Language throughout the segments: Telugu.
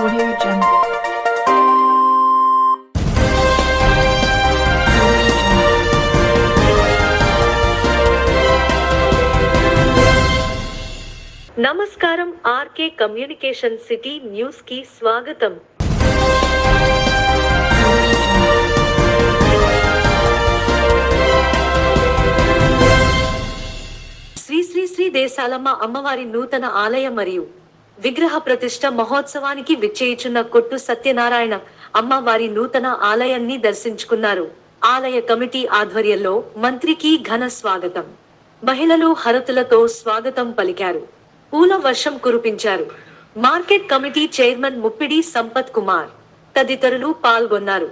Audio Jungle. నమస్కారం ఆర్కే కమ్యూనికేషన్ సిటీ న్యూస్ కి స్వాగతం. శ్రీ శ్రీ శ్రీ దేశాలమ్మ అమ్మవారి నూతన ఆలయ మరియు విగ్రహ ప్రతిష్ఠ మహోత్సవానికి విచ్చేయుచున్న కొట్టు సత్యనారాయణ అమ్మవారి నూతన ఆలయాన్ని దర్శించుకున్నారు. ఆలయ కమిటీ ఆధ్వర్యంలో మంత్రికి ఘన స్వాగతం, మహిళలు హరతులతో స్వాగతం పలికారు. పూల వర్షం కురిపించారు. Market committee chairman Muppidi Sampath Kumar తదితరులు పాల్గొన్నారు.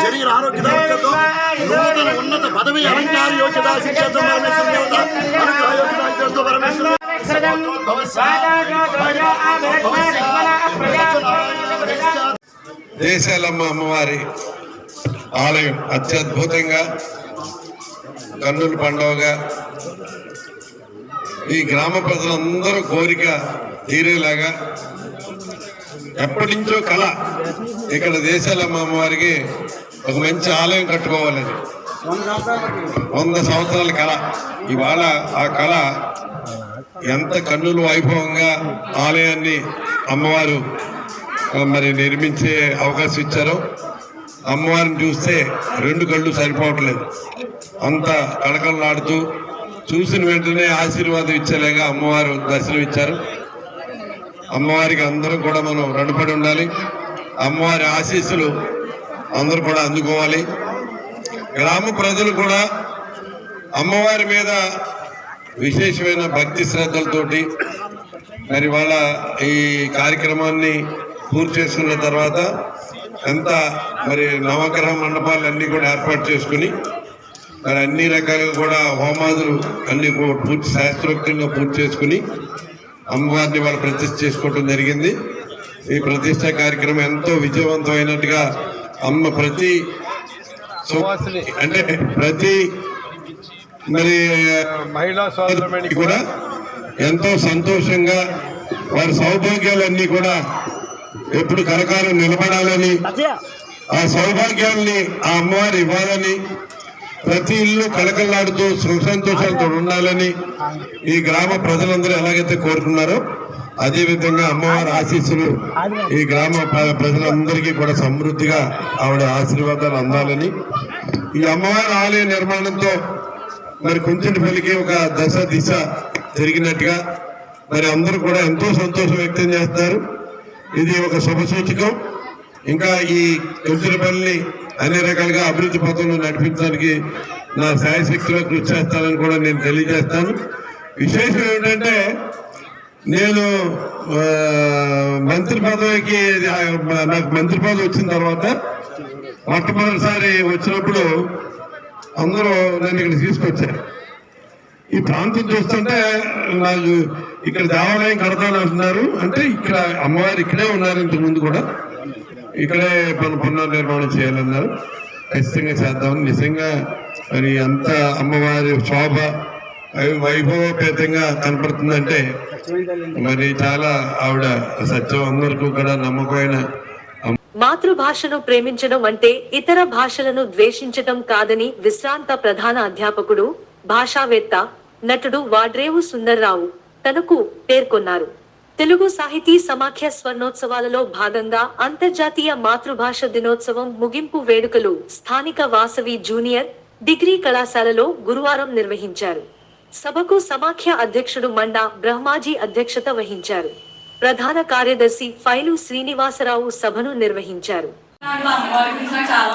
శరీర ఆరోగ్యతో నూతన ఉన్నత పదవి అలంకార యోగ్యత శిక్షతో దేశాలమ్మ అమ్మవారి ఆలయం అత్యద్భుతంగా కన్నుల పండుగగా ఈ గ్రామ ప్రజలందరూ కోరిక తీరేలాగా ఎప్పటి నుంచో కళ ఇక్కడ దేశాలమ్మ అమ్మవారికి ఒక మంచి ఆలయం కట్టుకోవాలని 100 సంవత్సరాల కళ. ఇవాళ ఆ కళ ఎంత కన్నుల వైభవంగా ఆలయాన్ని అమ్మవారు మరి నిర్మించే అవకాశం ఇచ్చారో అమ్మవారిని చూస్తే 2 కళ్ళు సరిపోవట్లేదు. అంత కళకళలాడుతూ చూసిన వెంటనే ఆశీర్వాదం ఇచ్చేలాగా అమ్మవారు దర్శనం ఇచ్చారు. అమ్మవారికి అందరూ కూడా మనం రుణపడి ఉండాలి. అమ్మవారి ఆశీస్సులు అందరూ కూడా అందుకోవాలి. గ్రామ ప్రజలు కూడా అమ్మవారి మీద విశేషమైన భక్తి శ్రద్ధలతోటి మరి వాళ్ళ ఈ కార్యక్రమాన్ని పూర్తి చేసుకున్న తర్వాత ఎంత మరి నవగ్రహ మండపాలన్నీ కూడా ఏర్పాటు చేసుకుని మరి అన్ని రకాలుగా కూడా హోమాదులు అన్ని పూర్తి శాస్త్రోక్తంగా పూర్తి చేసుకుని అమ్మవారిని వాళ్ళు ప్రతిష్ఠ చేసుకోవడం జరిగింది. ఈ ప్రతిష్ట కార్యక్రమం ఎంతో విజయవంతమైనట్టుగా అమ్మ ప్రతి మరి మహిళా సోదరులకి కూడా ఎంతో సంతోషంగా వారి సౌభాగ్యాలన్నీ కూడా ఎప్పుడు కరకాలం నిలబడాలని, ఆ సౌభాగ్యాలని ఆ అమ్మవారు ఇవ్వాలని, ప్రతి ఇల్లు కలకల్లాడుతూ సుఖ సంతోషాలతో ఉండాలని ఈ గ్రామ ప్రజలందరూ ఎలాగైతే కోరుకున్నారో అదేవిధంగా అమ్మవారి ఆశీస్సులు ఈ గ్రామ ప్రజలందరికీ కూడా సమృద్ధిగా ఆవిడ ఆశీర్వాదాలు అందాలని, ఈ అమ్మవారి ఆలయ నిర్మాణంతో మరి కుంచెటిపల్లికి ఒక దశ దిశ జరిగినట్టుగా మరి అందరూ కూడా ఎంతో సంతోషం వ్యక్తం చేస్తారు. ఇది ఒక శుభ సూచకం. ఇంకా ఈ కుంచెటిపల్లిని అన్ని రకాలుగా అభివృద్ధి పథంలో నడిపించడానికి నా శాయశక్తిలో కృషి చేస్తానని కూడా నేను తెలియజేస్తాను. విశేషం ఏమిటంటే నేను మంత్రి పదవికి నాకు మంత్రి పదవి వచ్చిన తర్వాత మొట్టమొదటిసారి వచ్చినప్పుడు అందరూ నన్ను ఇక్కడ తీసుకొచ్చారు. ఈ ప్రాంతం చూస్తుంటే నాకు ఇక్కడ దేవాలయం కడతాను అంటున్నారు. అంటే ఇక్కడ అమ్మవారు ఇక్కడే ఉన్నారు ఇంతకు ముందు కూడా. ఇక్కడే మన పునర్నిర్మాణం చేయాలన్నారు. ఖచ్చితంగా చేద్దాం. నిజంగా మరి అంత అమ్మవారి శోభ వైభవపేతంగా కనపడుతుందంటే మరి చాలా ఆవిడ సత్యం అందరికీ కూడా నమ్మకమైన. మాతృభాషను ప్రేమించడం అంటే ఇతర భాషలను ద్వేషించటం కాదని విశ్రాంత ప్రధాన అధ్యాపకుడు, భాషావేత్త, నటుడు వాడ్రేవు సుందర్రావు తనకు పేర్కొన్నారు. తెలుగు సాహితీ సమాఖ్య స్వర్ణోత్సవాలలో భాగంగా అంతర్జాతీయ మాతృభాష దినోత్సవం ముగింపు వేడుకలు స్థానిక వాసవి జూనియర్, డిగ్రీ కళాశాలలో గురువారం నిర్వహించారు. సభకు సమాఖ్య అధ్యక్షుడు మండా బ్రహ్మాజీ అధ్యక్షత వహించారు. ప్రధాన కార్యదర్శి ఫైలు శ్రీనివాసరావు సభను నిర్వహించారు. చాలా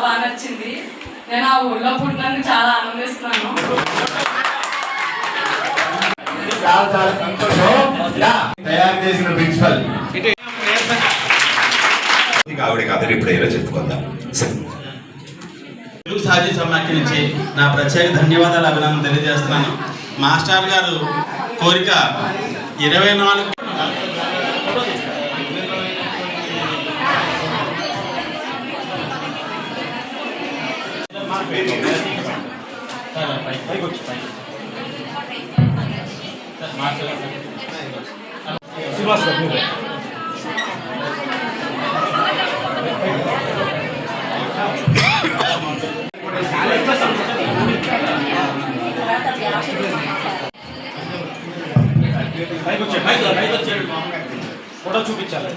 బాగా నచ్చింది. నేను ఆ ఊళ్ళో పుట్టినందుకు చాలా ఆనందిస్తున్నాను. చాలా సంతోషం. తయారు చేసిన ప్రిన్సిపల్ ఆవిడ కథ ఎప్పుడైనా చెప్పుకుందాం. తెలుగు సాహిత్య సమాఖ్య నుంచి నా ప్రత్యేక ధన్యవాదాలు, అభినందనలు తెలియజేస్తున్నాను. మాస్టర్ గారు కోరిక 24 ఫోటో చూపించాలి.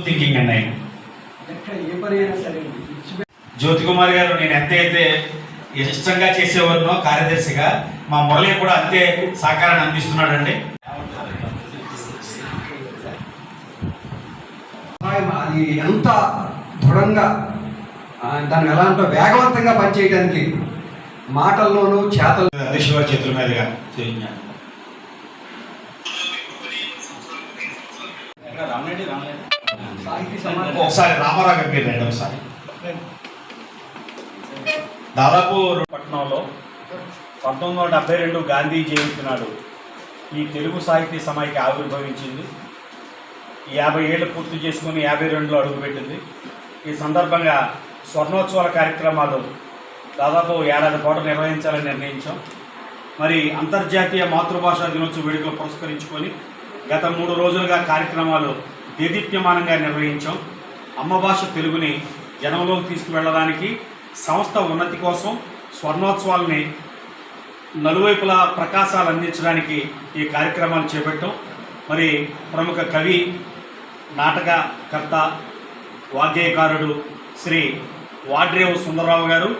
థింకింగ్ అండి. జ్యోతి కుమార్ గారు నేను ఎంతైతే ఇష్టంగా చేసేవారినో కార్యదర్శిగా, మా మురళి కూడా అంతే సహకారాన్ని అందిస్తున్నాడండి. అది ఎంత దృఢంగా దాన్ని ఎలా అంటే వేగవంతంగా పనిచేయడానికి మాటల్లోనూ చేతలు అధ్యక్షుల చేతుల మీదుగా చేయించాను. ఒకసారి రామారావు గారి పేరు రండి. ఒకసారి దాదాపు పట్టణంలో 1972 గాంధీ జయంతి నాడు ఈ తెలుగు సాహితీ సమాఖ్య ఆవిర్భవించింది. 50 ఏళ్ళు పూర్తి చేసుకుని 52లో అడుగుపెట్టింది. ఈ సందర్భంగా స్వర్ణోత్సవాల కార్యక్రమాలు దాదాపు ఏడాది పాటు నిర్వహించాలని నిర్ణయించాం. మరి అంతర్జాతీయ మాతృభాషా దినోత్సవ వేడుకలు పురస్కరించుకొని గత 3 రోజులుగా కార్యక్రమాలు దేదీప్యమానంగా నిర్వహించాం. అమ్మ భాష తెలుగుని జనంలోకి తీసుకువెళ్ళడానికి, సంస్థ ఉన్నతి కోసం స్వర్ణోత్సవాలని నలువైపులా ప్రకాశాలు అందించడానికి ఈ కార్యక్రమాలు చేపట్టాం. మరి ప్రముఖ కవి, నాటకకర్త, వాగ్గేయకారుడు శ్రీ వాడ్రేవు సుందరరావు గారు,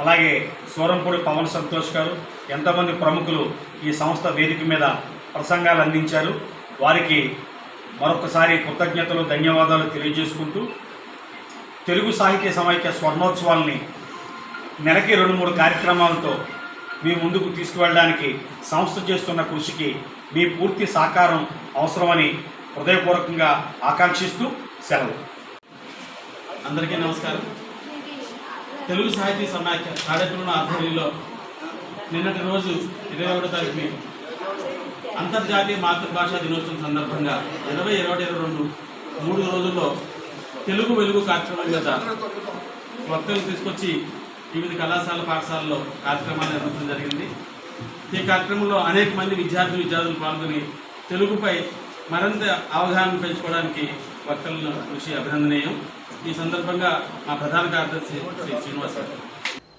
అలాగే సూరంపూడి పవన్ సంతోష్ గారు, ఎంతమంది ప్రముఖులు ఈ సంస్థ వేదిక మీద ప్రసంగాలు అందించారు. వారికి మరొకసారి కృతజ్ఞతలు, ధన్యవాదాలు తెలియజేసుకుంటూ తెలుగు సాహిత్య సమాఖ్య స్వర్ణోత్సవాల్ని నెలకి 2-3 కార్యక్రమాలతో మీ ముందుకు తీసుకువెళ్ళడానికి సంస్థ చేస్తున్న కృషికి మీ పూర్తి సహకారం అవసరమని హృదయపూర్వకంగా ఆకాంక్షిస్తూ సెలవు. అందరికీ నమస్కారం. తెలుగు సాహితీ సమాఖ్య తాడేపల్లి ఆధ్వర్యంలో నిన్నటి రోజు 21వ తారీఖుని అంతర్జాతీయ మాతృభాషా దినోత్సవం సందర్భంగా 2021-22 3 రోజుల్లో తెలుగు వెలుగు కార్యక్రమం మీద వక్తలు తీసుకొచ్చి వివిధ కళాశాల, పాఠశాలలో కార్యక్రమాలు నిర్వహించడం జరిగింది. ఈ కార్యక్రమంలో అనేక మంది విద్యార్థులు పాల్గొని తెలుగుపై మరింత అవగాహన పెంచుకోవడానికి వక్తల కృషి అభినందనీయం. ఈ సందర్భంగా మా ప్రధాన కార్యదర్శి శ్రీ శ్రీనివాస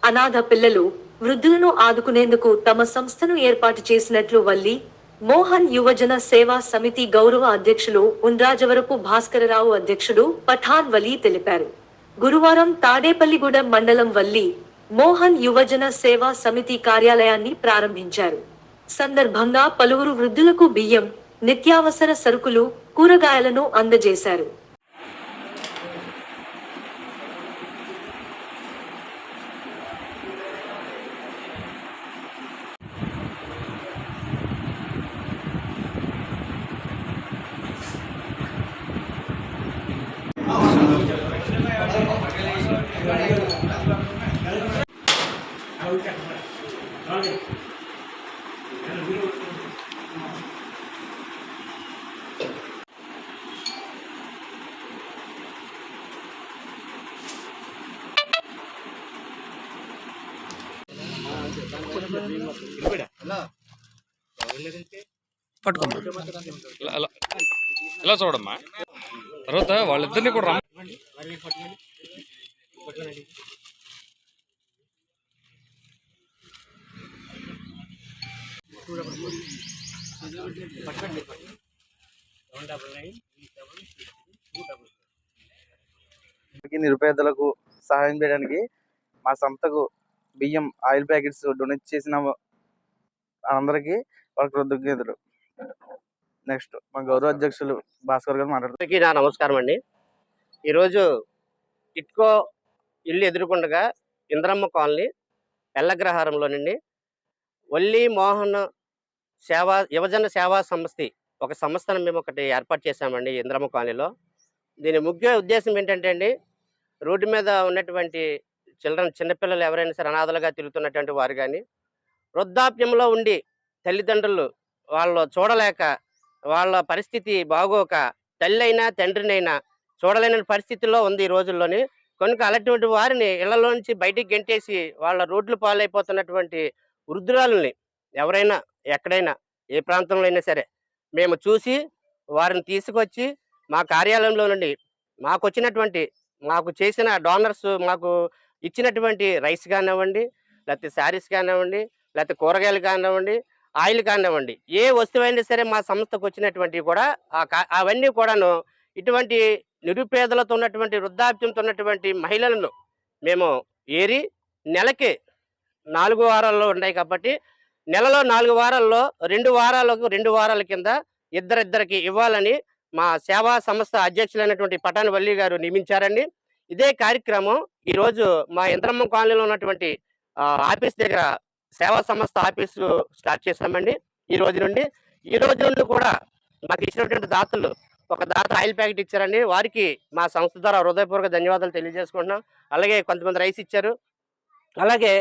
అనాథ పిల్లలు, వృద్ధులను ఆదుకునేందుకు తమ సంస్థను ఏర్పాటు చేసినట్లు వల్లి మోహన్ యువజన సేవా సమితి గౌరవ అధ్యక్షులు ఉండ్రాజవరపు భాస్కరరావు అధ్యక్షుడు పఠాన్ వలీ తెలిపారు. గురువారం తాడేపల్లిగూడెం మండలం వల్లి మోహన్ యువజన సేవా సమితి కార్యాలయాన్ని ప్రారంభించారు. సందర్భంగా పలువురు వృద్ధులకు బియ్యం, నిత్యావసర సరుకులు, కూరగాయలను అందజేశారు. ఎలా చూడమ్మా తర్వాత వాళ్ళిద్దరిని కూడా నిరుపేదలకు సహాయం చేయడానికి మా సంస్థకు బియ్యం ఆయిల్ ప్యాకెట్స్ డొనేట్ చేసిన అందరికీ వాళ్ళ కృతజ్ఞతలు. నెక్స్ట్ మా గౌరవ అధ్యక్షులు భాస్కర్ గారు మాట్లాడుతారు. నా నమస్కారం అండి. ఈరోజు టిట్కో ఇల్లు ఎదుర్కొండగా ఇంద్రమ్మ కాలనీ ఎల్లగ్రహారంలోనండి వల్లి మోహన్ యువజన సేవా సంస్థ ఒక సంస్థను మేము ఒకటి ఏర్పాటు చేశామండి ఇంద్రమ్మ కాలనీలో. దీని ముఖ్య ఉద్దేశం ఏంటంటే అండి, రోడ్డు మీద ఉన్నటువంటి చిన్నపిల్లలు ఎవరైనా సరే అనాథలుగా తిరుగుతున్నటువంటి వారు కానీ, వృద్ధాప్యంలో ఉండి తల్లిదండ్రులు వాళ్ళు చూడలేక వాళ్ళ పరిస్థితి బాగోక తల్లి అయినా తండ్రినైనా చూడలేని పరిస్థితుల్లో ఉంది ఈ రోజుల్లోని. కనుక అలాంటి వారిని ఇళ్లలోంచి బయటికి గెంటేసి వాళ్ళ రోడ్లు పాలైపోతున్నటువంటి వృద్ధురాలని ఎవరైనా ఎక్కడైనా ఏ ప్రాంతంలో అయినా సరే మేము చూసి వారిని తీసుకొచ్చి మా కార్యాలయంలో నుండి మాకు చేసిన డోనర్స్ మాకు ఇచ్చినటువంటి రైస్ కానివ్వండి, లేకపోతే శారీస్ కానివ్వండి, లేకపోతే కూరగాయలు కానివ్వండి, ఆయిల్ కానివ్వండి, ఏ వస్తువైనా సరే మా సంస్థకు వచ్చినటువంటివి కూడా అవన్నీ కూడాను ఇటువంటి నిరుపేదలతో ఉన్నటువంటి వృద్ధాప్యంతో ఉన్నటువంటి మహిళలను మేము ఏరి నెలకి 4 వారాల్లో ఉన్నాయి కాబట్టి నెలలో 4 వారాల్లో 2 వారాల కింద ఇద్దరికి ఇవ్వాలని మా సేవా సంస్థ అధ్యక్షులైనటువంటి పటాన్ వల్లి గారు నియమించారండి. ఇదే కార్యక్రమం ఈరోజు మా ఇంద్రమ్మ కాలనీలో ఉన్నటువంటి ఆఫీస్ దగ్గర సేవా సంస్థ ఆఫీసు స్టార్ట్ చేశామండి. ఈ రోజు నుండి కూడా మాకు ఇచ్చినటువంటి దాతలు ఒక దాత ఆయిల్ ప్యాకెట్ ఇచ్చారండి. వారికి మా సంస్థ ద్వారా హృదయపూర్వక ధన్యవాదాలు తెలియజేసుకుంటున్నాం. అలాగే కొంతమంది రైస్ ఇచ్చారు. అలాగే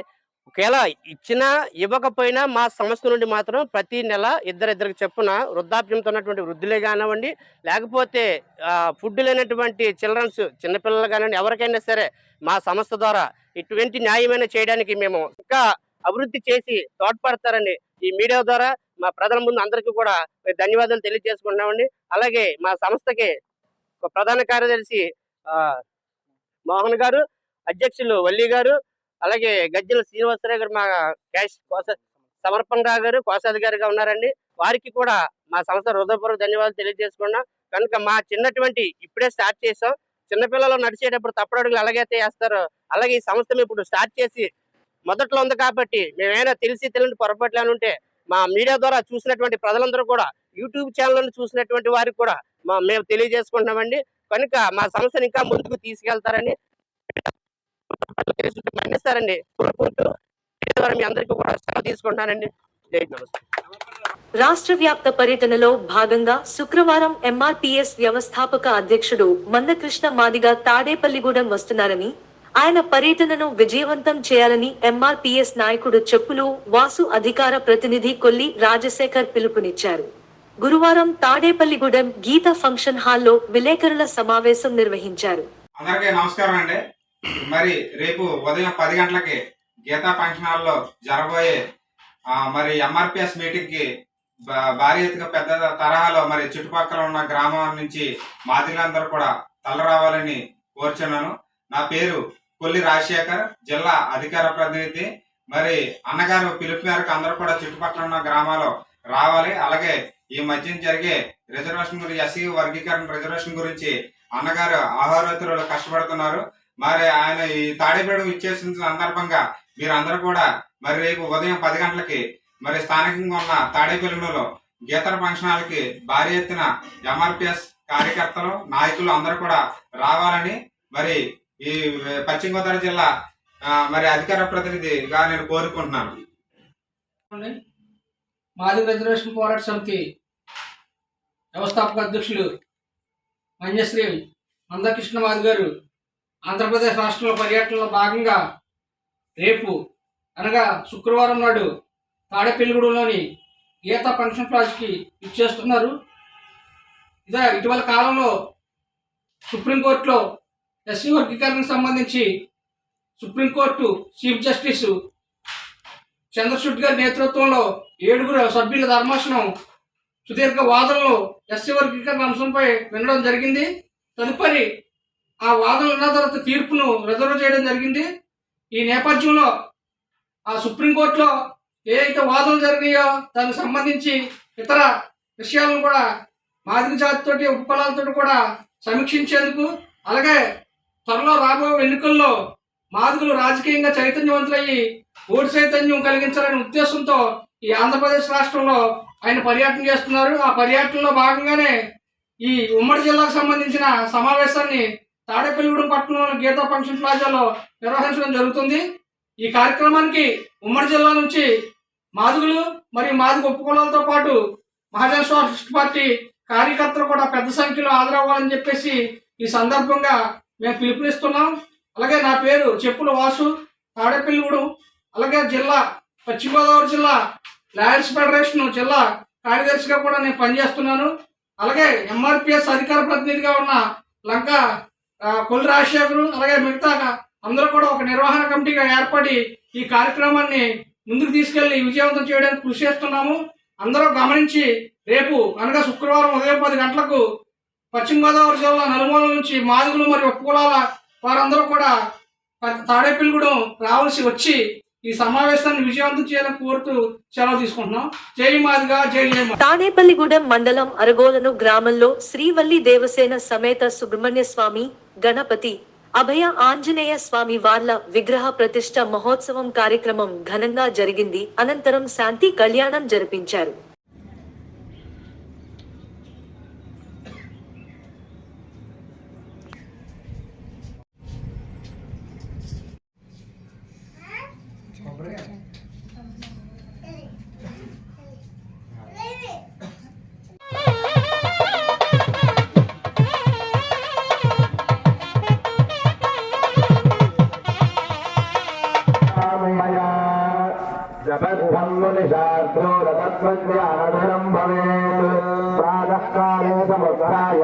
ఒకవేళ ఇచ్చినా ఇవ్వకపోయినా మా సంస్థ నుండి మాత్రం ప్రతి నెల ఇద్దరికి చెప్పున వృద్ధాప్యంతో ఉన్నటువంటి వృద్ధులే కానివ్వండి, లేకపోతే ఫుడ్ లేనటువంటి చిన్నపిల్లలు కానివ్వండి, ఎవరికైనా సరే మా సంస్థ ద్వారా ఇటువంటి న్యాయమైన చేయడానికి మేము ఇంకా అభివృద్ధి చేసి తోడ్పడతారని ఈ మీడియా ద్వారా మా ప్రజల ముందు అందరికీ కూడా ధన్యవాదాలు తెలియజేసుకుంటున్నామండి. అలాగే మా సంస్థకి ప్రధాన కార్యదర్శి మోహన్ గారు, అధ్యక్షులు వల్లి గారు, అలాగే గజ్జల శ్రీనివాసరావు గారు, మా క్యాష్ సమర్పణ రావు గారు కోశాధికారిగా ఉన్నారండి. వారికి కూడా మా సంస్థ హృదయపూర్వక ధన్యవాదాలు తెలియజేసుకున్నాం. కనుక మా చిన్నటువంటి ఇప్పుడే స్టార్ట్ చేసాం. చిన్నపిల్లలు నడిచేటప్పుడు తప్పుడు అడుగులు ఎలాగైతే వేస్తారో అలాగే ఈ సంస్థ ఇప్పుడు స్టార్ట్ చేసి మొదట్లో ఉంది కాబట్టి మేమైనా తెలియని పొరపాట్లు ఉంటే మా మీడియా ద్వారా చూసినటువంటి ప్రజలందరూ కూడా యూట్యూబ్ ఛానల్ చూసినటువంటి వారికి కూడా మేము తెలియజేసుకుంటున్నామండి. కనుక మా సంస్థను ఇంకా ముందుకు తీసుకెళ్తారని మన్నిస్తారండి కోరుకుంటూ మీ అందరికీ కూడా సెలవు తీసుకుంటానండి. జై నమస్తే. రాష్ట్ర వ్యాప్త పర్యటనలో భాగంగా శుక్రవారం ఎంఆర్పీఎస్ వ్యవస్థాపక అధ్యక్షుడు మందకృష్ణ మాదిగ తాడేపల్లిగూడెం వస్తున్నారని, ఆయన పర్యటనను విజయవంతం చేయాలని ఎంఆర్పీఎస్ నాయకుడు చెప్పులు వాసు అధికార ప్రతినిధి కొల్లి రాజశేఖర్ పిలుపునిచ్చారు. గురువారం తాడేపల్లిగూడెం గీత ఫంక్షన్ హాల్లో విలేకరుల సమావేశం నిర్వహించారు. అందరికీ నమస్కారం అండి. మరి రేపు ఉదయం 10 గంటలకి గీతా ఫంక్షన్ హాల్లో జరగబోయే మరి ఎంఆర్పిఎస్ మీటింగ్ కి భారీ ఎత్తుగా పెద్ద తరహాలో మరి చుట్టుపక్కల ఉన్న గ్రామం నుంచి మాదిలందరూ కూడా తలరావాలని కోరుచున్నాను. నా పేరు కొల్లి రాజశేఖర్, జిల్లా అధికార ప్రతినిధి. మరి అన్నగారు పిలుపు మేరకు అందరూ కూడా చుట్టుపక్కల ఉన్న గ్రామాలు రావాలి. అలాగే ఈ మధ్య జరిగే రిజర్వేషన్ గురించి, ఎస్సీ వర్గీకరణ రిజర్వేషన్ గురించి అన్నగారు ఆహోరాత్రులు కష్టపడుతున్నారు. మరి ఆయన ఈ తాడేపేడు ఇచ్చేసిన సందర్భంగా మీరందరూ కూడా మరి రేపు ఉదయం 10 గంటలకి మరి స్థానికంగా ఉన్న తాడేపల్లిలో గీతల ఫంక్షన్ హాల్కి భారీ ఎత్తున ఎంఆర్పిఎస్ కార్యకర్తలు, నాయకులు అందరూ కూడా రావాలని మరి ఈ పశ్చిమ గోదావరి జిల్లా మరి అధికార ప్రతినిధిగా నేను కోరుకుంటున్నాను. మాదిగ రిజర్వేషన్ పోరాట సమితి వ్యవస్థాపక అధ్యక్షులు మంజశ్రీ మందకృష్ణ మాదిగ గారు ఆంధ్రప్రదేశ్ రాష్ట్రంలో పర్యటనలో భాగంగా రేపు అనగా శుక్రవారం నాడు తాడేపల్లిగూడెంలోని గీతా ఫంక్షన్ ప్లాజ్కి ఇచ్చేస్తున్నారు. ఇటీవల కాలంలో సుప్రీంకోర్టులో ఎస్సీ వర్గీకరణకు సంబంధించి సుప్రీంకోర్టు చీఫ్ జస్టిస్ చంద్రచూడ్ గారి నేతృత్వంలో 7 సభ్యుల ధర్మాసనం సుదీర్ఘ వాదనలు ఎస్సీ వర్గీకరణ అంశంపై వినడం జరిగింది. తదుపరి ఆ వాదనలు ఉన్న తర్వాత తీర్పును రిజర్వ్ చేయడం జరిగింది. ఈ నేపథ్యంలో ఆ సుప్రీంకోర్టులో ఏ అయితే వాదనలు జరిగాయో దానికి సంబంధించి ఇతర విషయాలను కూడా మాదిగ జాతితోటి ఉపకులాలతో కూడా సమీక్షించేందుకు, అలాగే త్వరలో రాబోయే ఎన్నికల్లో మాదిగలు రాజకీయంగా చైతన్యవంతులయ్యి ఓటు చైతన్యం కలిగించాలనే ఉద్దేశంతో ఈ ఆంధ్రప్రదేశ్ రాష్ట్రంలో ఆయన పర్యటన చేస్తున్నారు. ఆ పర్యటనలో భాగంగానే ఈ ఉమ్మడి జిల్లాకు సంబంధించిన సమావేశాన్ని తాడేపల్లిగూడెం పట్టణంలోని గీతా ఫంక్షన్ ప్లాజాలో నిర్వహించడం జరుగుతుంది. ఈ కార్యక్రమానికి ఉమ్మడి జిల్లా నుంచి మాదిగలు మరియు మాదిగ ఉపకులాలతో పాటు మహాజన సోషలిస్ట్ పార్టీ కార్యకర్తలు కూడా పెద్ద సంఖ్యలో హాజరవ్వాలని చెప్పేసి ఈ సందర్భంగా మేము పిలుపునిస్తున్నాం. అలాగే నా పేరు చెప్పుల వాసు, తాడేపల్లిగూడెం, అలాగే జిల్లా పశ్చిమ గోదావరి జిల్లా లాయర్స్ ఫెడరేషన్ జిల్లా కార్యదర్శిగా కూడా నేను పనిచేస్తున్నాను. అలాగే ఎంఆర్పిఎస్ అధికార ప్రతినిధిగా ఉన్న లంక కొల్లి రాజశేఖరు, అలాగే మిగతా అందరూ కూడా ఒక నిర్వహణ కమిటీగా ఏర్పడి ఈ కార్యక్రమాన్ని ముందుకు తీసుకెళ్లి విజయవంతం చేయడానికి కృషి చేస్తున్నాము. అందరూ గమనించి రేపు అనగా శుక్రవారం ఉదయం 10 గంటలకు పశ్చిమ గోదావరి జిల్లా నలుమూల నుంచి మాదిగలు మరియు ఉపకులాల వారందరూ కూడా తాడేపల్లిగూడెం రావాల్సి వచ్చి ఈ సమావేశాన్ని విజయవంతం చేయాలని కోరుతూ సెలవు తీసుకుంటున్నాం. జై మాదిగా, జై జై మాదిగా. తాడేపల్లిగూడెం మండలం అరగోలను గ్రామంలో శ్రీవల్లి దేవసేన సమేత సుబ్రహ్మణ్య స్వామి, గణపతి, అభయ ఆంజనేయ స్వామి వార్ల విగ్రహ ప్రతిష్ట మహోత్సవం కార్యక్రమం ఘనంగా జరిగింది. అనంతరం శాంతి కళ్యాణం జరిపించారు. ప్రాతఃకాలే సముద్రాయ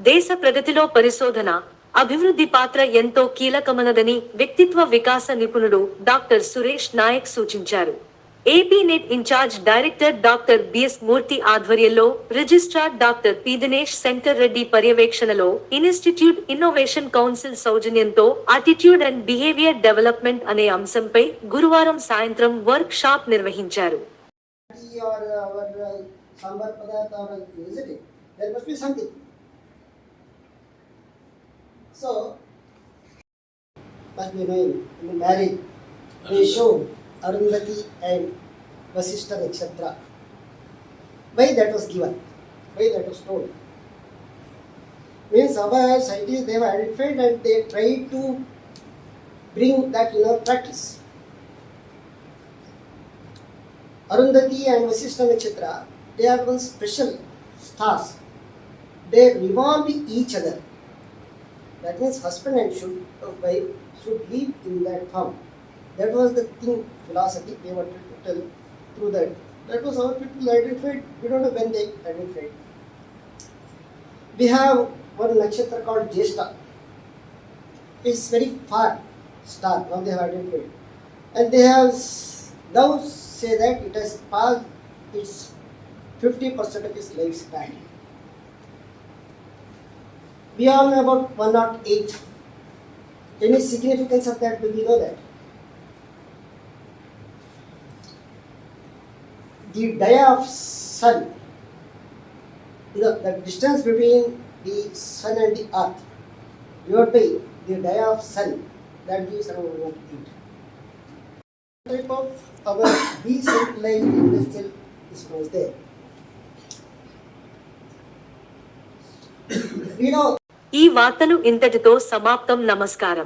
దేశ ప్రగతిలో పరిశోధన, అభివృద్ధి పాత్ర ఎంతో కీలకమన్నదని వ్యక్తిత్వ వికాస నిపుణుడు డాక్టర్ సురేష్ నాయక్ సూచించారు. AP net incharge director doctor BS Murthy ఆధ్వర్యంలో registrar doctor P Dinesh Shankar Reddy పర్యవేక్షణలో ఇన్స్టిట్యూట్ ఇన్నోవేషన్ కౌన్సిల్ సౌజన్యంతో ఆటిట్యూడ్ అండ్ బిహేవియర్ డెవలప్మెంట్ అనే అంశంపై గురువారం సాయంత్రం వర్క్ షాప్ నిర్వహించారు. So, must be knowing in the marriage, they show Arundhati and Vasishtha Nakshatra. Why that was given? Why that was told? Means our scientists, they have identified and they tried to bring that in our practice. Arundhati and Vasishtha Nakshatra, they are one special stars. They revolve each other. That means husband and wife should live in that form. That was the thing, philosophy they wanted to tell through that. That was our people identified. We don't know when they identified. We have one nakshatra called Jyeshtha. It's very far star, now they have identified. And they have now say that it has passed its 50% of its lifespan. We all know about 108. Any significance of that, do we know that? the dia of sun, the distance between the sun and the earth divided by the dia of sun, that gives around 1/8. Type of our decentralized industrial system is there. We know ఈ వార్తలు ఇంతటితో సమాప్తం. నమస్కారం.